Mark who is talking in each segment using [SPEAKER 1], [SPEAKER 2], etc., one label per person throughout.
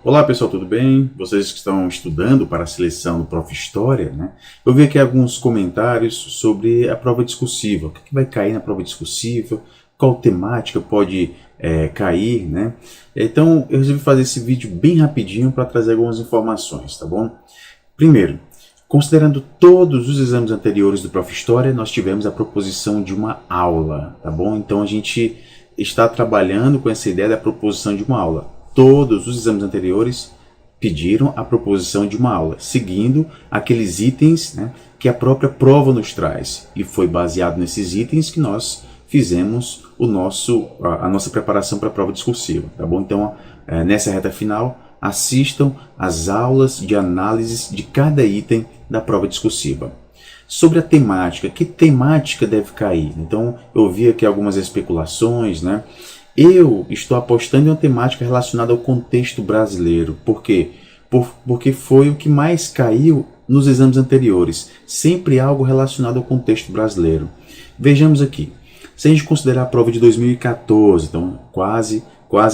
[SPEAKER 1] Olá pessoal, tudo bem? Vocês que estão estudando para a seleção do Prof. História, né? Eu vi aqui alguns comentários sobre a prova discursiva. O que vai cair na prova discursiva? Qual temática pode cair, né? Então eu resolvi fazer esse vídeo bem rapidinho para trazer algumas informações, tá bom? Primeiro, considerando todos os exames anteriores do Prof. História, nós tivemos a proposição de uma aula, tá bom? Então a gente está trabalhando com essa ideia da proposição de uma aula. Todos os exames anteriores pediram a proposição de uma aula, seguindo aqueles itens, né, que a própria prova nos traz. E foi baseado nesses itens que nós fizemos a nossa preparação para a prova discursiva. Tá bom? Então, nessa reta final, assistam às aulas de análise de cada item da prova discursiva. Sobre a temática, que temática deve cair? Então, eu vi aqui algumas especulações, né? Eu estou apostando em uma temática relacionada ao contexto brasileiro. Por quê? Porque foi o que mais caiu nos exames anteriores. Sempre algo relacionado ao contexto brasileiro. Vejamos aqui. Se a gente considerar a prova de 2014, então quase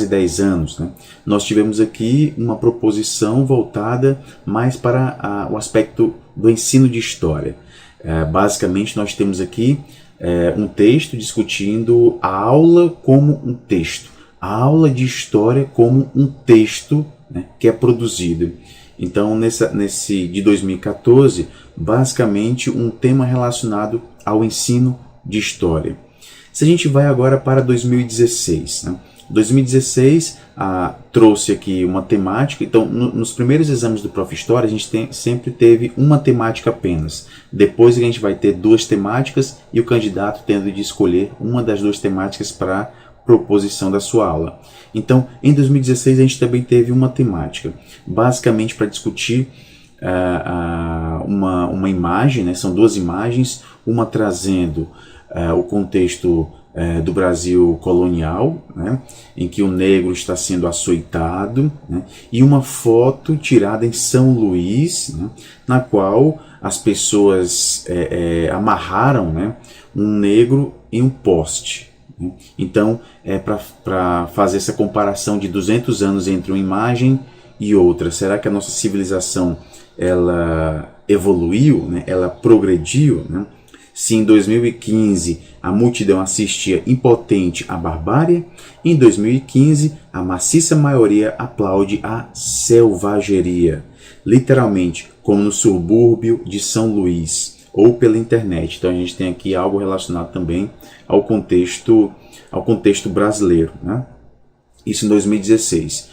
[SPEAKER 1] 10 anos, né? Nós tivemos aqui uma proposição voltada mais para o aspecto do ensino de história. Basicamente, nós temos aqui um texto discutindo a aula como um texto, a aula de história como um texto, né, que é produzido. Então, nesse de 2014, basicamente um tema relacionado ao ensino de história. Se a gente vai agora para 2016, né? 2016 trouxe aqui uma temática. Então, nos primeiros exames do Prof. História, a gente sempre teve uma temática apenas. Depois a gente vai ter duas temáticas e o candidato tendo de escolher uma das duas temáticas para proposição da sua aula. Então, em 2016 a gente também teve uma temática, basicamente para discutir uma imagem, né? São duas imagens, uma trazendo o contexto do Brasil colonial, né, em que o negro está sendo açoitado, né, e uma foto tirada em São Luís, né, na qual as pessoas amarraram, né, um negro em um poste. Né. Então, para fazer essa comparação de 200 anos entre uma imagem e outra. Será que a nossa civilização ela evoluiu, né, ela progrediu, né? Se em 2015 a multidão assistia impotente à barbárie, em 2015 a maciça maioria aplaude a selvageria, literalmente como no subúrbio de São Luís ou pela internet. Então a gente tem aqui algo relacionado também ao contexto brasileiro, né? Isso em 2016.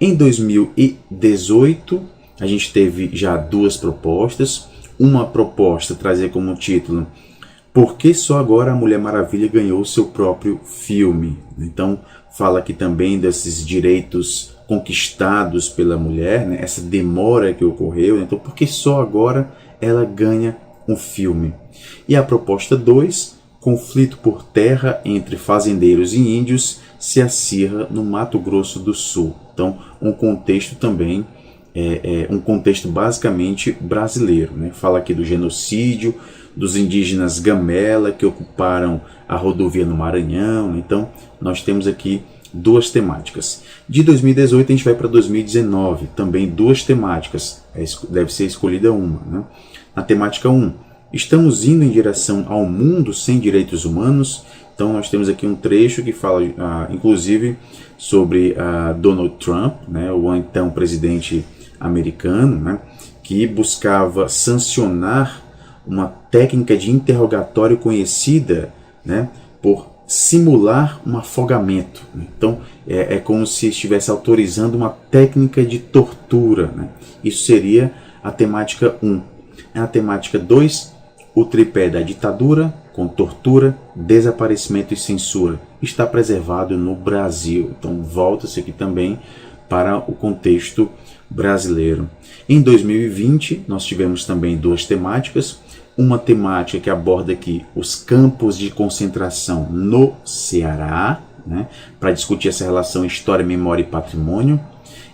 [SPEAKER 1] Em 2018 a gente teve já duas propostas. Uma proposta trazia como título "Por que só agora a Mulher Maravilha ganhou seu próprio filme?". Então fala aqui também desses direitos conquistados pela mulher, né? Essa demora que ocorreu. Então por que só agora ela ganha um filme? E a proposta 2, conflito por terra entre fazendeiros e índios se acirra no Mato Grosso do Sul. Então um contexto também um contexto basicamente brasileiro, né? Fala aqui do genocídio, dos indígenas Gamela que ocuparam a rodovia no Maranhão. Então nós temos aqui duas temáticas. De 2018 a gente vai para 2019, também duas temáticas, deve ser escolhida uma, né? Na temática 1, estamos indo em direção ao mundo sem direitos humanos. Então nós temos aqui um trecho que fala inclusive sobre Donald Trump, né, o então presidente americano, né, que buscava sancionar uma técnica de interrogatório conhecida, né, por simular um afogamento. Então é como se estivesse autorizando uma técnica de tortura, né? Isso seria a temática 1. A temática 2, o tripé da ditadura com tortura, desaparecimento e censura está preservado no Brasil. Então volta-se aqui também para o contexto brasileiro. Em 2020 nós tivemos também duas temáticas. Uma temática que aborda aqui os campos de concentração no Ceará, né, para discutir essa relação história, memória e patrimônio.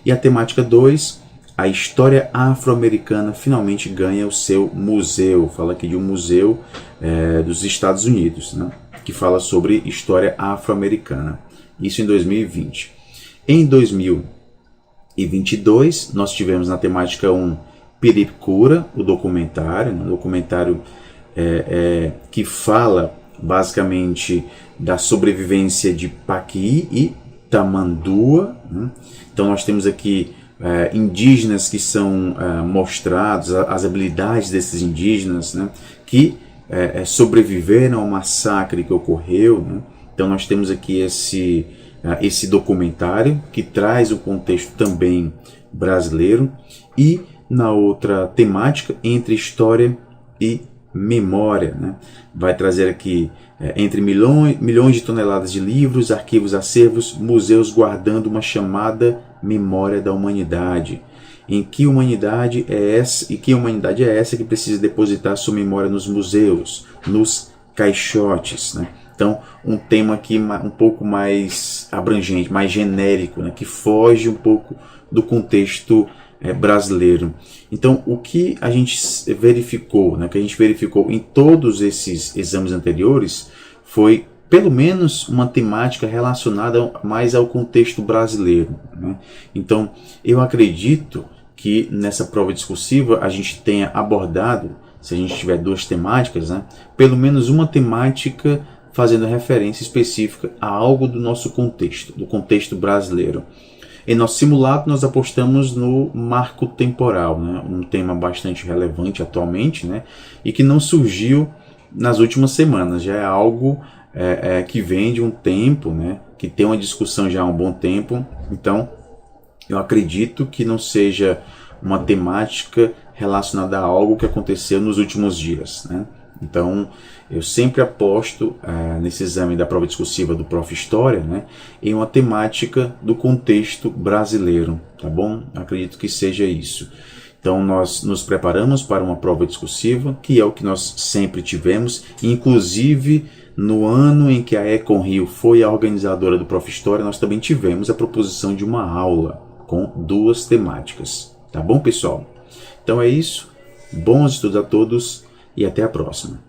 [SPEAKER 1] E a temática 2, a história afro-americana finalmente ganha o seu museu. Fala aqui de um museu dos Estados Unidos, né, que fala sobre história afro-americana. Isso em 2020. Em 2021 e 22, nós tivemos na temática 1 Piripicura, o documentário, né? Um documentário que fala basicamente da sobrevivência de Paqui e Tamandua, né? Então nós temos aqui indígenas que são mostrados, as habilidades desses indígenas, né? Que sobreviveram ao massacre que ocorreu, né? Então nós temos aqui esse documentário que traz o contexto também brasileiro, e na outra temática, entre história e memória, né? Vai trazer aqui entre milhões de toneladas de livros, arquivos, acervos, museus guardando uma chamada memória da humanidade. Em que humanidade é essa? E que humanidade é essa que precisa depositar sua memória nos museus, nos caixotes, né? Então, um tema aqui um pouco mais abrangente, mais genérico, né? Que foge um pouco do contexto brasileiro. Então, o que a gente verificou, né? Que a gente verificou em todos esses exames anteriores foi pelo menos uma temática relacionada mais ao contexto brasileiro, né? Então, eu acredito que nessa prova discursiva a gente tenha abordado, se a gente tiver duas temáticas, né, pelo menos uma temática fazendo referência específica a algo do nosso contexto, do contexto brasileiro. Em nosso simulado nós apostamos no marco temporal, né, um tema bastante relevante atualmente, né, e que não surgiu nas últimas semanas, já é algo que vem de um tempo, né, que tem uma discussão já há um bom tempo. Então eu acredito que não seja uma temática relacionada a algo que aconteceu nos últimos dias, né? Então, eu sempre aposto nesse exame da prova discursiva do Prof. História, né, em uma temática do contexto brasileiro, tá bom? Acredito que seja isso. Então, nós nos preparamos para uma prova discursiva, que é o que nós sempre tivemos, inclusive no ano em que a Econ Rio foi a organizadora do Prof. História, nós também tivemos a proposição de uma aula com duas temáticas. Tá bom, pessoal? Então é isso. Bons estudos a todos e até a próxima.